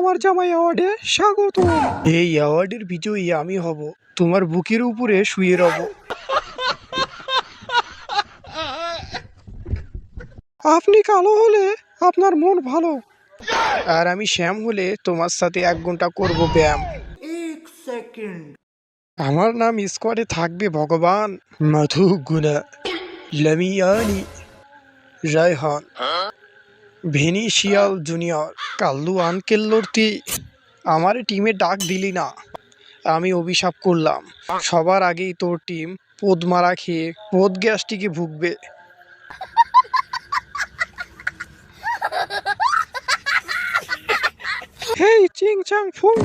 আমার জামাই অ্যাওয়ার্ডে স্বাগত। এই অ্যাওয়ার্ডের বিজয়ী আমি হব, তোমার বুকের উপরে শুয়ে রব। আপনি কালো হলে আপনার মন ভালো, আর আমি শ্যাম হলে তোমার সাথে 1 ঘন্টা করব ব্যায়াম। আমার নাম স্কোয়াডে থাকবে ভগবান, মধু গুনা, লামিয়ানি, রায়হান, ভেনিশিয়াল জুনিয়র, কাল্লু আঙ্কেল লড়তি। আমার টিমে ডাক দিলি না, আমি অভিশাপ করলাম সবার আগেই তোর টিম পোদ মারা খেয়ে পোদ গ্যাসটিকে ভুগবে। হেই চিং চাং ফুং,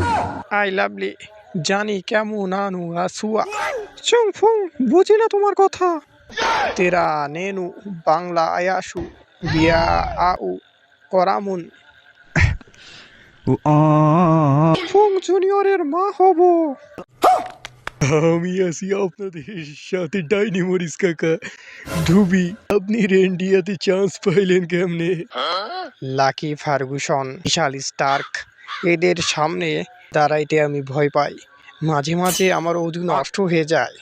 আই লাভলি, জানি কেমন আনু আসুয়া। চং ফুং, বুঝি না তোমার কথা। তেরা নেনু বাংলা আয়াসু বিয়া আউ করামুন। ফুং জুনিয়রের মা হব। আমি আছি আপনাদের সাথে ডাইনি মরিস কাকা। ধুবি, আপনি রেন্ডিয়াতে চান্স পাইলেন কেমনে? লাকি ফার্গুসন, বিশাল স্টার্ক, এদের সামনে দাঁড়াইতে আমি ভয় পাই। মাঝে মাঝে আমার অজু নষ্ট হয়ে যায়।